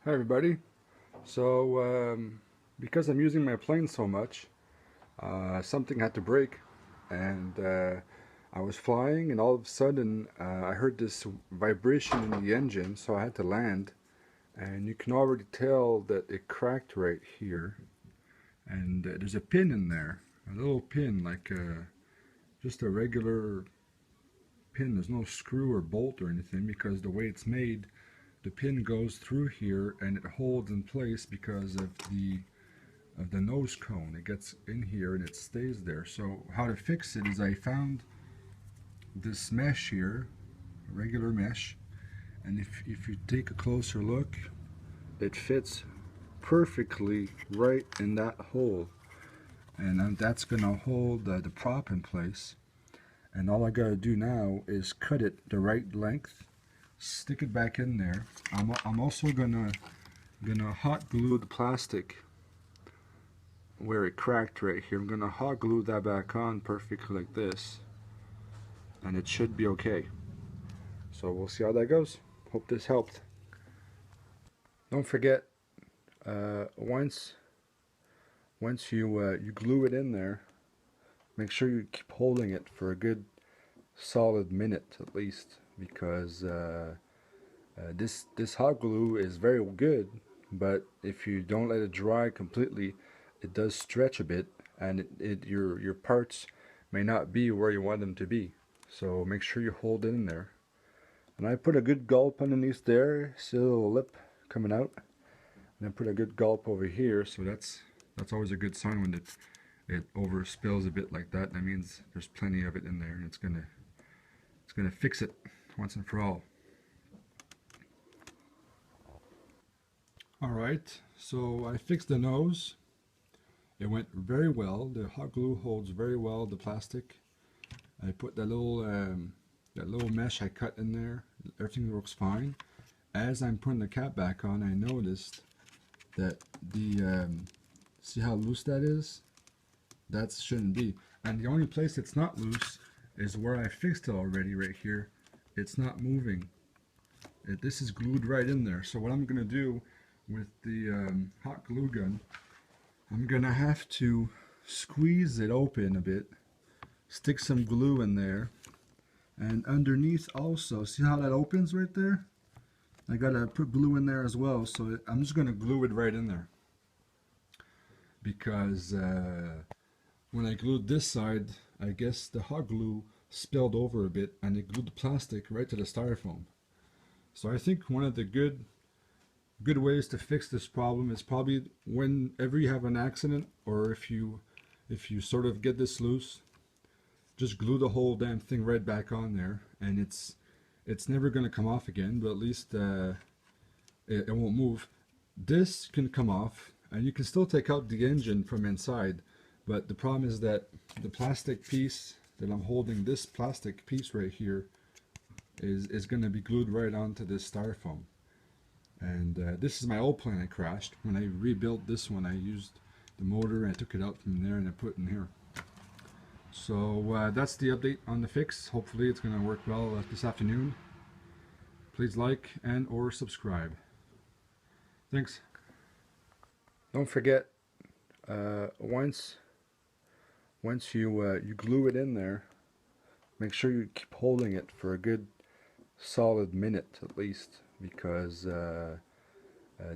Hi everybody. So because I'm using my plane so much, something had to break, and I was flying, and all of a sudden I heard this vibration in the engine, so I had to land, and you can already tell that it cracked right here, and there's a pin in there, a little pin, like just a regular pin. There's no screw or bolt or anything because the way it's made, the pin goes through here and it holds in place because of the nose cone. It gets in here and it stays there. So how to fix it is I found this mesh here, regular mesh, and if you take a closer look, it fits perfectly right in that hole, and that's gonna hold the prop in place. And all I gotta do now is cut it the right length, stick it back in there. I'm also gonna hot glue the plastic where it cracked right here. I'm gonna hot glue that back on perfectly like this, and it should be okay. So we'll see how that goes. Hope this helped. Don't forget, once you glue it in there, make sure you keep holding it for a good solid minute at least, because this hot glue is very good, but if you don't let it dry completely, it does stretch a bit, and your parts may not be where you want them to be. So make sure you hold it in there. And I put a good gulp underneath there, see a little lip coming out, and I put a good gulp over here. So that's always a good sign when it over spills a bit like that. That means there's plenty of it in there, and it's gonna fix it once and for all. All right, so I fixed the nose. It went very well. The hot glue holds very well the plastic. I put that little mesh I cut in there. Everything works fine. As I'm putting the cap back on, I noticed that see how loose that is? That shouldn't be. And the only place it's not loose is where I fixed it already right here. It's not moving. This is glued right in there. So what I'm gonna do with the hot glue gun, I'm gonna have to squeeze it open a bit, stick some glue in there, and underneath also, see how that opens right there? I gotta put glue in there as well, so I'm just gonna glue it right in there, because when I glued this side, I guess the hot glue spilled over a bit and it glued the plastic right to the styrofoam. So I think one of the good ways to fix this problem is probably whenever you have an accident, or if you sort of get this loose, just glue the whole damn thing right back on there, and it's never going to come off again, but at least it won't move. This can come off, and you can still take out the engine from inside, but the problem is that the plastic piece that I'm holding, this plastic piece right here, is going to be glued right onto this styrofoam. And this is my old plane I crashed. When I rebuilt this one, I used the motor and I took it out from there and I put it in here. So that's the update on the fix. Hopefully it's going to work well this afternoon. Please like and or subscribe. Thanks. Don't forget, once you glue it in there, make sure you keep holding it for a good solid minute at least, because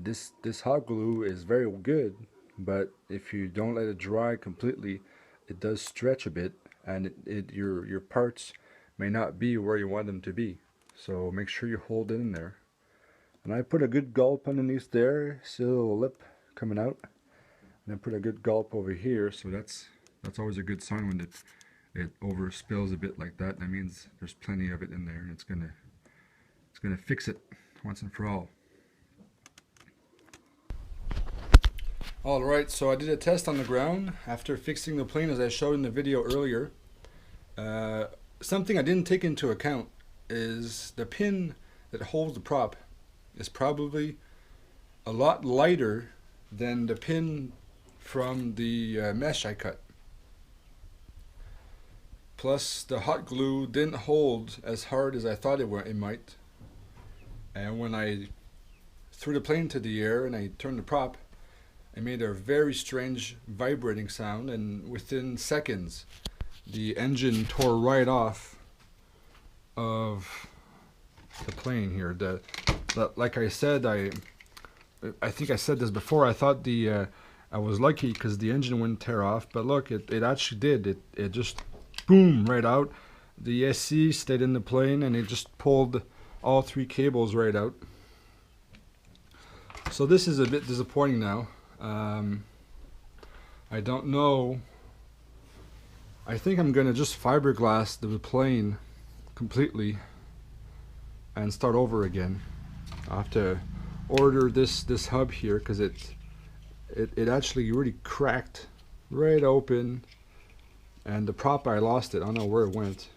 this hot glue is very good, but if you don't let it dry completely, it does stretch a bit, and your parts may not be where you want them to be. So make sure you hold it in there. And I put a good gulp underneath there, see a little lip coming out, and I put a good gulp over here. So that's always a good sign when it over spills a bit like that. That means there's plenty of it in there, and it's gonna fix it once and for all. Alright, so I did a test on the ground after fixing the plane as I showed in the video earlier. Something I didn't take into account is the pin that holds the prop is probably a lot lighter than the pin from the mesh I cut. Plus the hot glue didn't hold as hard as I thought it might. And when I threw the plane into the air and I turned the prop, I made a very strange vibrating sound, and within seconds the engine tore right off of the plane here. Like I said, I think I said this before, I thought I was lucky because the engine wouldn't tear off, but look, it actually did. It just boom right out. The SC stayed in the plane and it just pulled all 3 cables right out. So this is a bit disappointing now. I don't know. I think I'm gonna just fiberglass the plane completely and start over again. I have to order this hub here because it actually really cracked right open, and the prop, I lost it. I don't know where it went.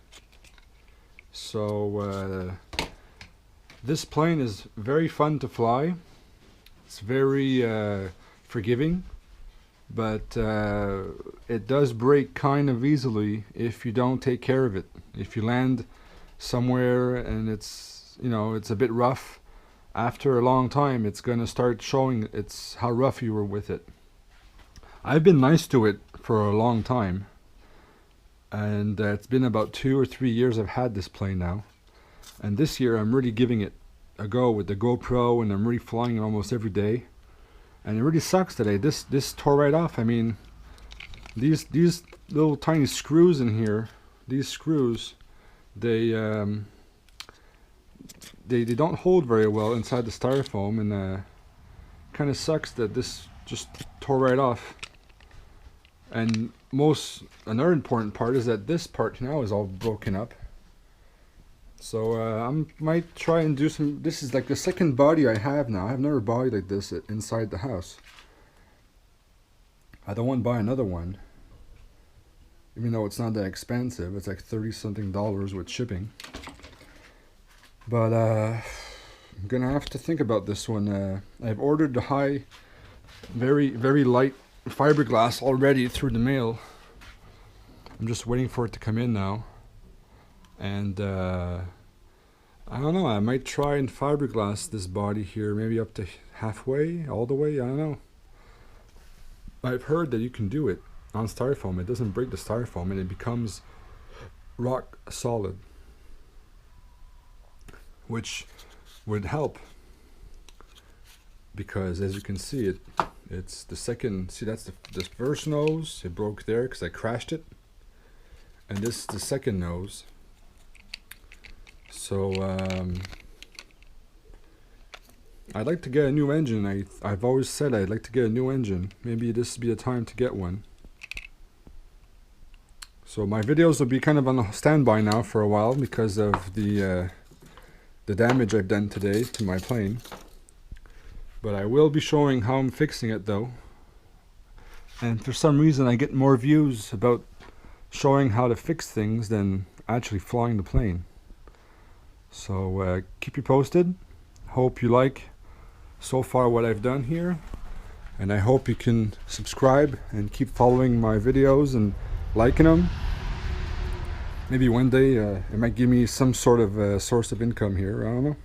So this plane is very fun to fly. It's very forgiving, but it does break kind of easily if you don't take care of it. If you land somewhere and it's, you know, it's a bit rough, after a long time it's going to start showing it's how rough you were with it. I've been nice to it for a long time, and it's been about 2 or 3 years I've had this plane now, and this year I'm really giving it a go with the GoPro, and I'm really flying it almost every day, and it really sucks today. This tore right off. I mean, these little tiny screws in here, these screws, they don't hold very well inside the styrofoam, and kind of sucks that this just tore right off. And another important part is that this part now is all broken up. So I might try and do some. This is like the second body I have now. I have another body like this inside the house. I don't want to buy another one, even though it's not that expensive. It's like $30-something with shipping. But I'm gonna have to think about this one. I've ordered the high, very light fiberglass already through the mail. I'm just waiting for it to come in now, and I don't know, I might try and fiberglass this body here, maybe up to halfway, all the way, I don't know. I've heard that you can do it on styrofoam. It doesn't break the styrofoam and it becomes rock solid, which would help, because as you can see, it's the second. See, that's the first nose. It broke there because I crashed it, and this is the second nose. So I'd like to get a new engine. I've always said I'd like to get a new engine. Maybe this would be the time to get one. So my videos will be kind of on a standby now for a while because of the damage I've done today to my plane. But I will be showing how I'm fixing it though. And for some reason I get more views about showing how to fix things than actually flying the plane. So keep you posted. Hope you like so far what I've done here. And I hope you can subscribe and keep following my videos and liking them. Maybe one day it might give me some sort of source of income here. I don't know.